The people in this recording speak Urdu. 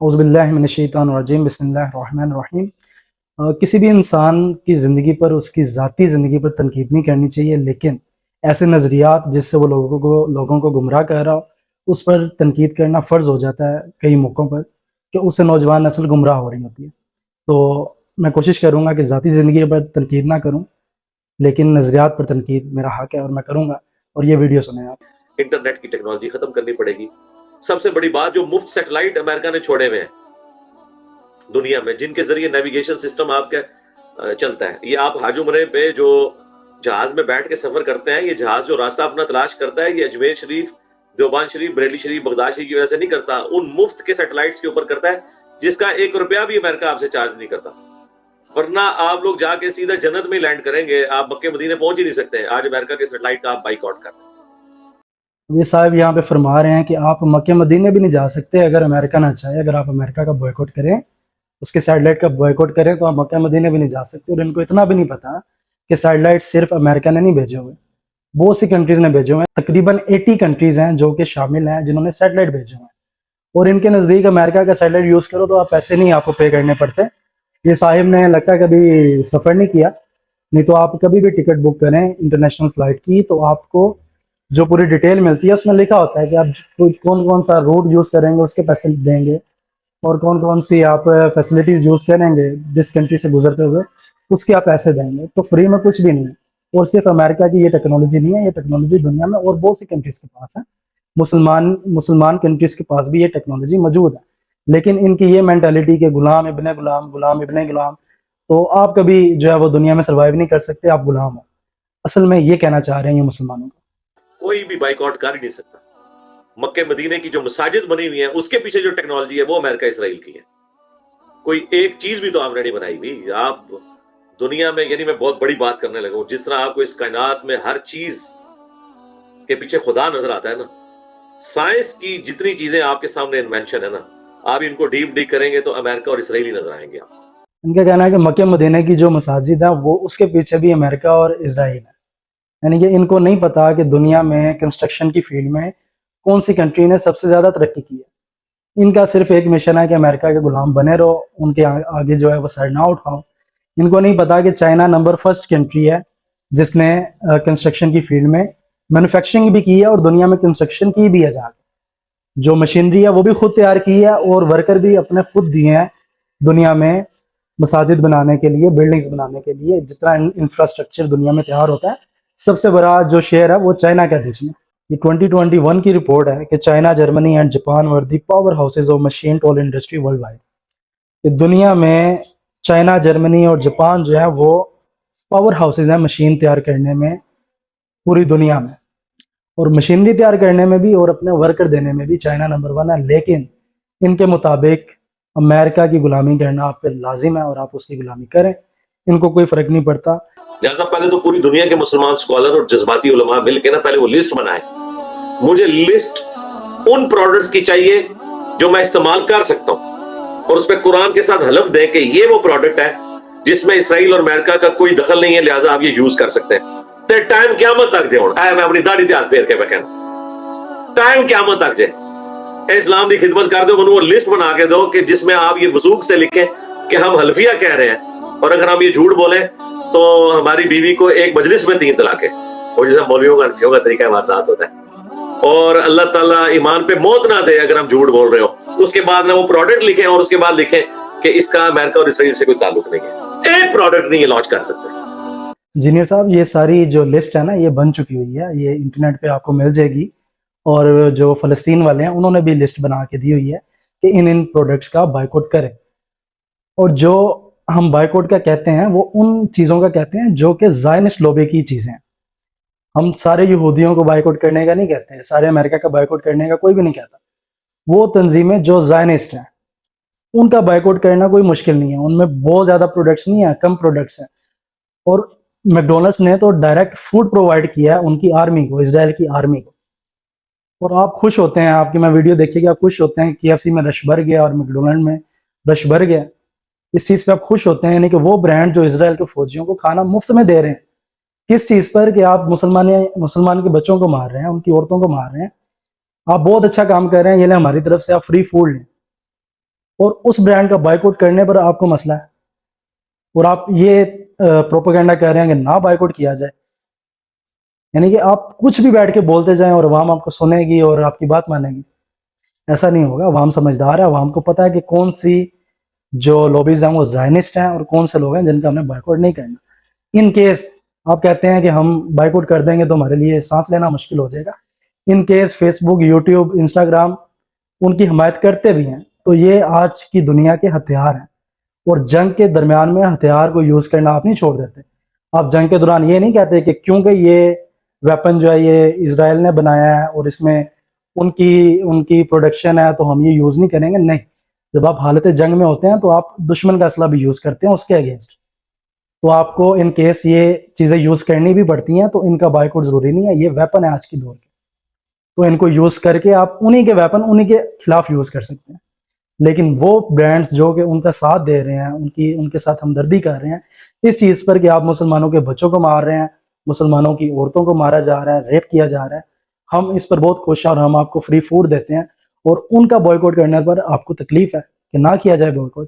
اعوذ باللہ من الشیطان الرجیم بسم اللہ الرحمن الرحیم۔ کسی بھی انسان کی زندگی پر، اس کی ذاتی زندگی پر تنقید نہیں کرنی چاہیے، لیکن ایسے نظریات جس سے وہ لوگوں کو گمراہ کر رہا ہو، اس پر تنقید کرنا فرض ہو جاتا ہے کئی موقعوں پر، کہ اس سے نوجوان نسل گمراہ ہو رہی ہوتی ہے۔ تو میں کوشش کروں گا کہ ذاتی زندگی پر تنقید نہ کروں، لیکن نظریات پر تنقید میرا حق ہے اور میں کروں گا، اور یہ ویڈیو سنیں آپ۔ انٹرنیٹ کی ٹیکنالوجی ختم کرنی پڑے گی۔ سب سے بڑی بات، جو مفت سیٹلائٹ امریکہ نے چھوڑے ہوئے ہیں دنیا میں، جن کے ذریعے نیویگیشن سسٹم آپ کا چلتا ہے، یہ آپ حج عمرے پہ جو جہاز میں بیٹھ کے سفر کرتے ہیں، یہ جہاز جو راستہ اپنا تلاش کرتا ہے، یہ اجمیر شریف، دیوبند شریف، بریلی شریف، بغداد شریف کی وجہ سے نہیں کرتا، ان مفت کے سیٹلائٹس کے اوپر کرتا ہے، جس کا 1 روپیہ بھی امریکہ آپ سے چارج نہیں کرتا۔ ورنہ آپ لوگ جا کے سیدھا جنت میں لینڈ کریں گے، آپ مکے مدینے پہنچ ہی نہیں سکتے۔ آج امریکہ کے سیٹلائٹ کا آپ بائیک آؤٹ کر رہے ہیں۔ یہ صاحب یہاں پہ فرما رہے ہیں کہ آپ مکے مدینے بھی نہیں جا سکتے اگر امریکہ نہ چاہے۔ اگر آپ امریکہ کا بوائکاٹ کریں، اس کے سیٹلائٹ کا بوائکاٹ کریں، تو آپ مکہ مدینے بھی نہیں جا سکتے۔ اور ان کو اتنا بھی نہیں پتا کہ سیٹلائٹ صرف امریکہ نے نہیں بھیجے ہوئے، بہت سی کنٹریز نے بھیجے ہوئے ہیں۔ تقریباً 80 کنٹریز ہیں جو کہ شامل ہیں جنہوں نے سیٹلائٹ بھیجے ہوئے ہیں، اور ان کے نزدیک امریکہ کا سیٹلائٹ یوز کرو تو آپ پیسے نہیں آپ کو پے کرنے پڑتے۔ یہ صاحب نے لگتا ہے کبھی سفر نہیں کیا، نہیں تو آپ کبھی بھی ٹکٹ بک کریں انٹرنیشنل فلائٹ کی، تو آپ کو جو پوری ڈیٹیل ملتی ہے، اس میں لکھا ہوتا ہے کہ آپ کون سا روٹ یوز کریں گے، اس کے پیسے دیں گے، اور کون سی آپ فیسلٹیز یوز کریں گے جس کنٹری سے گزرتے ہوئے، اس کے آپ پیسے دیں گے۔ تو فری میں کچھ بھی نہیں ہے۔ اور صرف امریکہ کی یہ ٹیکنالوجی نہیں ہے، یہ ٹیکنالوجی دنیا میں اور بہت سی کنٹریز کے پاس ہے۔ مسلمان کنٹریز کے پاس بھی یہ ٹیکنالوجی موجود ہے، لیکن ان کی یہ مینٹالٹی کہ غلام ابن غلام، غلام ابن غلام، تو آپ کبھی جو ہے وہ دنیا میں سروائیو نہیں کر سکتے، آپ غلام ہو۔ اصل میں یہ کہنا چاہ رہے ہیں یہ مسلمانوں کو۔ کوئی بھی بائیک آؤٹ کر ہی نہیں سکتا۔ مکے مدینے کی جو مساجد بنی ہوئی ہیں، اس کے پیچھے جو ٹیکنالوجی ہے وہ امریکہ اسرائیل کی ہے۔ کوئی ایک چیز بھی تو آپ نے نہیں بنائی ہوئی۔ آپ دنیا میں، یعنی میں بہت بڑی بات کرنے لگا ہوں، جس طرح آپ کو اس کائنات میں ہر چیز کے پیچھے خدا نظر آتا ہے نا، سائنس کی جتنی چیزیں آپ کے سامنے انوینشن ہے نا، آپ ان کو ڈیپ کریں گے تو امریکہ اور اسرائیل ہی نظر آئیں گے آپ۔ ان کا کہنا ہے کہ مکہ مدینہ کی جو مساجد ہیں، وہ اس کے پیچھے بھی امریکہ اور اسرائیل ہے۔ یعنی کہ ان کو نہیں پتا کہ دنیا میں کنسٹرکشن کی فیلڈ میں کون سی کنٹری نے سب سے زیادہ ترقی کی ہے۔ ان کا صرف ایک مشن ہے کہ امریکہ کے غلام بنے رہو، ان کے آگے جو ہے وہ سر نہ اٹھاؤ۔ ان کو نہیں پتا کہ چائنا نمبر 1 کنٹری ہے جس نے کنسٹرکشن کی فیلڈ میں مینوفیکچرنگ بھی کی ہے، اور دنیا میں کنسٹرکشن کی بھی ہے جا کے۔ جو مشینری ہے وہ بھی خود تیار کی ہے، اور ورکر بھی اپنے خود دیے ہیں دنیا میں مساجد بنانے کے لیے، بلڈنگز بنانے کے لیے۔ جتنا انفراسٹرکچر دنیا میں تیار ہوتا ہے، سب سے بڑا جو شیئر ہے وہ چائنا کا دیش میں۔ یہ 2021 کی رپورٹ ہے کہ China, Germany and Japan are the power houses of machine tool industry worldwide. کہ دنیا میں چائنا، جرمنی اور جاپان جو ہے وہ پاور ہاؤسز ہیں مشین تیار کرنے میں پوری دنیا میں، اور مشینری تیار کرنے میں بھی اور اپنے ورکر دینے میں بھی چائنا نمبر 1 ہے۔ لیکن ان کے مطابق امریکہ کی غلامی کرنا آپ پہ لازم ہے، اور آپ اس کی غلامی کریں، ان کو کوئی فرق نہیں پڑتا۔ لہٰذا پہلے تو پوری دنیا کے مسلمان اسکالر اور جذباتی علماء مل کے نا پہلے وہ لسٹ بنائے۔ مجھے لسٹ ان پروڈکٹس کی چاہیے جو میں استعمال کر سکتا ہوں، اور اس پہ قرآن کے ساتھ حلف دیں کہ یہ وہ پروڈکٹ ہے جس میں اسرائیل اور امریکہ کا کوئی دخل نہیں ہے، لہٰذا آپ یہ یوز کر سکتے ہیں۔ تے ٹائم قیامت تک دے ہوں، میں اپنی داڑھی تے ہاتھ پھیر کے بیٹھا، ٹائم قیامت تک جے اسلام دی خدمت کر دو، وہ لسٹ بنا کے دو کہ جس میں آپ یہ وثوق سے لکھیں کہ ہم حلفیہ کہہ رہے ہیں، اور اگر ہم یہ جھوٹ بولیں تو ہماری بیوی کو ایک مجلس میں 3 طلاقیں، اور جیسے مولویوں کا حنفیوں کا طریقہ واردات ہوتا ہے، اور اللہ تعالیٰ ایمان پہ موت نہ دے اگر ہم جھوٹ بول رہے ہو۔ اس کے بعد نہ وہ پروڈکٹ لکھیں، اور اس کے بعد لکھیں کہ اس کا امریکہ اور اسرائیل سے کوئی تعلق نہیں ہے۔ ایک پروڈکٹ نہیں یہ لانچ کر سکتے۔ انجینئر صاحب، یہ ساری جو لسٹ ہے نا، یہ بن چکی ہوئی ہے، یہ انٹرنیٹ پہ آپ کو مل جائے گی، اور جو فلسطین والے ہیں انہوں نے بھی لسٹ بنا کے دی ہوئی ہے کہ ان پروڈکٹس کا بائیکاٹ کریں۔ اور جو ہم بائیکاٹ کا کہتے ہیں وہ ان چیزوں کا کہتے ہیں جو کہ زائنسٹ لوبے کی چیزیں ہیں۔ ہم سارے یہودیوں کو بائیکاٹ کرنے کا نہیں کہتے ہیں، سارے امریکہ کا بائیکاٹ کرنے کا کوئی بھی نہیں کہتا۔ وہ تنظیمیں جو زائنسٹ ہیں ان کا بائیکاٹ کرنا کوئی مشکل نہیں ہے، ان میں بہت زیادہ پروڈکٹس نہیں ہیں، کم پروڈکٹس ہیں۔ اور میکڈونلڈس نے تو ڈائریکٹ فوڈ پرووائڈ کیا ہے ان کی آرمی کو، اسرائیل کی آرمی کو، اور آپ خوش ہوتے ہیں، آپ کی میں ویڈیو دیکھیے کہ آپ خوش ہوتے ہیں کہ KFC میں رش بھر گیا اور میکڈونلڈ میں رش بھر گیا۔ اس چیز پہ آپ خوش ہوتے ہیں، یعنی کہ وہ برانڈ جو اسرائیل کے فوجیوں کو کھانا مفت میں دے رہے ہیں۔ کس چیز پر؟ کہ آپ مسلمان کے بچوں کو مار رہے ہیں، ان کی عورتوں کو مار رہے ہیں۔ آپ بہت اچھا کام کر رہے ہیں، یہ لیں ہماری طرف سے آپ فری فوڈ لیں۔ اور اس برانڈ کا بائیکاٹ کرنے پر آپ کو مسئلہ ہے، اور آپ یہ پروپیگنڈا کہہ رہے ہیں کہ نہ بائیکاٹ کیا جائے. یعنی کہ آپ کچھ بھی بیٹھ کے بولتے جائیں اور عوام آپ کو سنے گی اور آپ کی بات مانے گی. ایسا نہیں ہوگا. عوام سمجھدار ہے، عوام کو پتہ ہے کہ کون سی جو لوبیز ہیں وہ زائنسٹ ہیں اور کون سے لوگ ہیں جن کا ہمیں بائیکاٹ نہیں کرنا. ان کیس آپ کہتے ہیں کہ ہم بائیکاٹ کر دیں گے تو ہمارے لیے سانس لینا مشکل ہو جائے گا، in case Facebook, YouTube, Instagram ان کی حمایت کرتے بھی ہیں تو یہ آج کی دنیا کے ہتھیار ہیں، اور جنگ کے درمیان میں ہتھیار کو یوز کرنا آپ نہیں چھوڑ دیتے. آپ جنگ کے دوران یہ نہیں کہتے کہ کیونکہ یہ ویپن جو ہے یہ اسرائیل نے بنایا ہے اور اس میں ان کی پروڈکشن ہے تو ہم یہ یوز نہیں کریں گے. نہیں، جب آپ حالت جنگ میں ہوتے ہیں تو آپ دشمن کا اسلحہ بھی یوز کرتے ہیں اس کے اگینسٹ. تو آپ کو ان کیس یہ چیزیں یوز کرنی بھی پڑتی ہیں تو ان کا بائیکاٹ ضروری نہیں ہے. یہ ویپن ہے آج کی دور کے، تو ان کو یوز کر کے آپ انہی کے ویپن انہی کے خلاف یوز کر سکتے ہیں. لیکن وہ برانڈز جو کہ ان کا ساتھ دے رہے ہیں، ان کے ساتھ ہمدردی کر رہے ہیں اس چیز پر کہ آپ مسلمانوں کے بچوں کو مار رہے ہیں، مسلمانوں کی عورتوں کو مارا جا رہا ہے، ریپ کیا جا رہا ہے، ہم اس پر بہت خوش ہیں اور ہم آپ کو فری فوڈ دیتے ہیں، اور ان کا بائیکاٹ کرنے پر آپ کو تکلیف ہے کہ نہ کیا جائے بائیکاٹ.